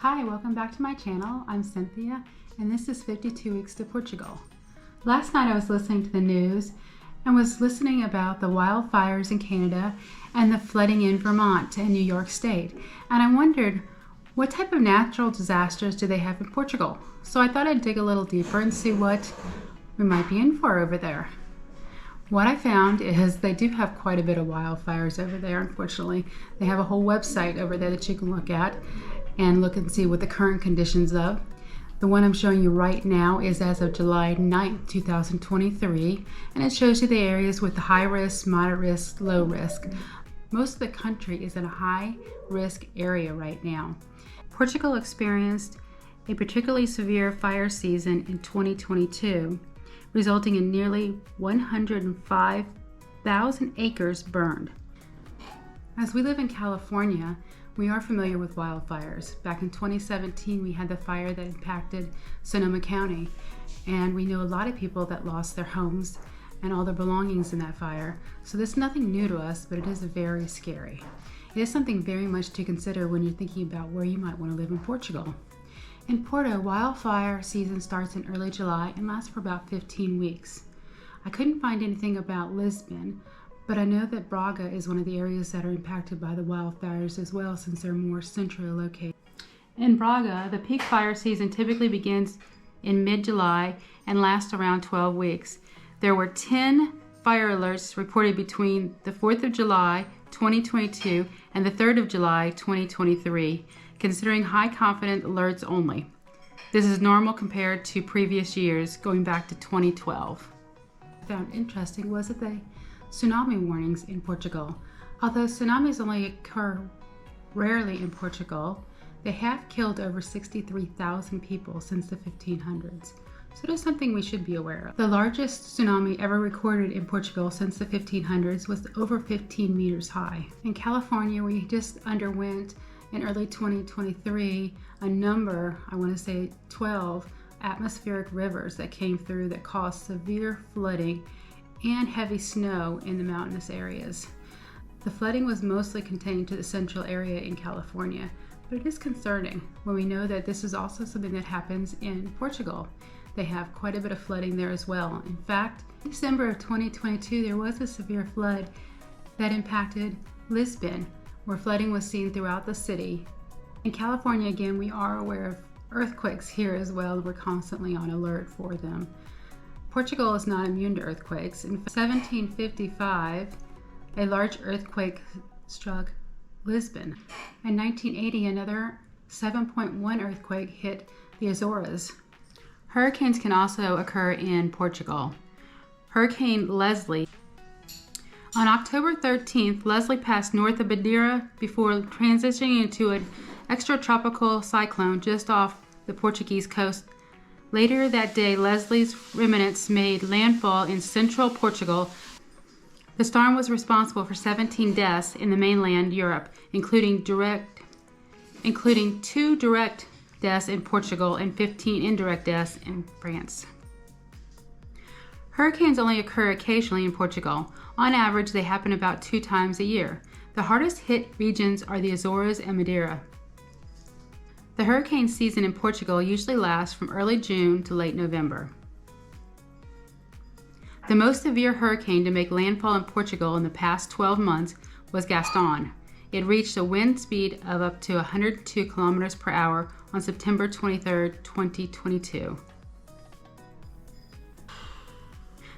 Hi, welcome back to my channel. I'm Cynthia, and this is 52 Weeks to Portugal. Last night I was listening to the news and was listening about the wildfires in Canada and the flooding in Vermont and New York State. And I wondered, what type of natural disasters do they have in Portugal? So I thought I'd dig a little deeper and see what we might be in for over there. What I found is they do have quite a bit of wildfires over there, unfortunately. They have a whole website over there that you can look at and look and see what the current conditions of. The one I'm showing you right now is as of July 9th, 2023, and it shows you the areas with the high risk, moderate risk, low risk. Most of the country is in a high risk area right now. Portugal experienced a particularly severe fire season in 2022, resulting in nearly 105,000 acres burned. As we live in California, we are familiar with wildfires. Back in 2017, we had the fire that impacted Sonoma County, and we know a lot of people that lost their homes and all their belongings in that fire. So this is nothing new to us, but it is very scary. It is something very much to consider when you're thinking about where you might want to live in Portugal. In Porto, wildfire season starts in early July and lasts for about 15 weeks. I couldn't find anything about Lisbon, but I know that Braga is one of the areas that are impacted by the wildfires as well, since they're more centrally located. In Braga, the peak fire season typically begins in mid-July and lasts around 12 weeks. There were 10 fire alerts reported between the 4th of July 2022 and the 3rd of July 2023, considering high confidence alerts only. This is normal compared to previous years, going back to 2012. What I found interesting was that the tsunami warnings in Portugal. Although tsunamis only occur rarely in Portugal, they have killed over 63,000 people since the 1500s. So it is something we should be aware of. The largest tsunami ever recorded in Portugal since the 1500s was over 15 meters high. In California, we just underwent in early 2023 a number, I want to say 12, atmospheric rivers that came through that caused severe flooding and heavy snow in the mountainous areas. The flooding was mostly contained to the central area in California, but it is concerning when we know that this is also something that happens in Portugal. They have quite a bit of flooding there as well. In fact, in December of 2022, there was a severe flood that impacted Lisbon, where flooding was seen throughout the city. In California, again, we are aware of earthquakes here as well. We're constantly on alert for them. Portugal is not immune to earthquakes. In 1755, a large earthquake struck Lisbon. In 1980, another 7.1 earthquake hit the Azores. Hurricanes can also occur in Portugal. Hurricane Leslie. On October 13th, Leslie passed north of Madeira before transitioning into an extratropical cyclone just off the Portuguese coast. Later that day, Leslie's remnants made landfall in central Portugal. The storm was responsible for 17 deaths in the mainland Europe, including 2 direct deaths in Portugal and 15 indirect deaths in France. Hurricanes only occur occasionally in Portugal. On average, they happen about 2 times a year. The hardest hit regions are the Azores and Madeira. The hurricane season in Portugal usually lasts from early June to late November. The most severe hurricane to make landfall in Portugal in the past 12 months was Gaston. It reached a wind speed of up to 102 kilometers per hour on September 23, 2022.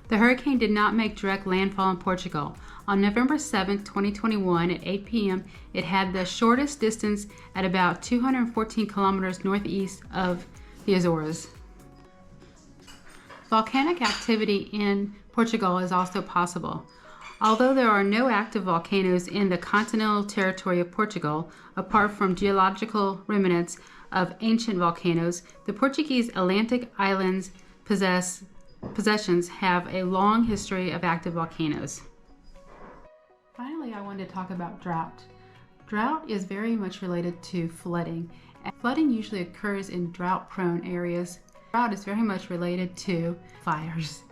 The hurricane did not make direct landfall in Portugal. On November 7, 2021 at 8 p.m., it had the shortest distance at about 214 kilometers northeast of the Azores. Volcanic activity in Portugal is also possible. Although there are no active volcanoes in the continental territory of Portugal, apart from geological remnants of ancient volcanoes, the Portuguese Atlantic islands possessions have a long history of active volcanoes. Finally, I wanted to talk about drought. Drought is very much related to flooding. Flooding usually occurs in drought-prone areas. Drought is very much related to fires.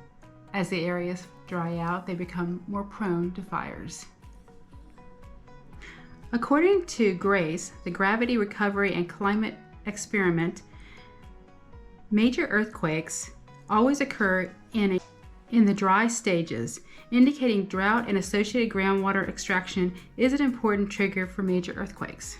As the areas dry out, they become more prone to fires. According to GRACE, the Gravity Recovery and Climate experiment, major earthquakes always occur in the dry stages, indicating drought and associated groundwater extraction is an important trigger for major earthquakes.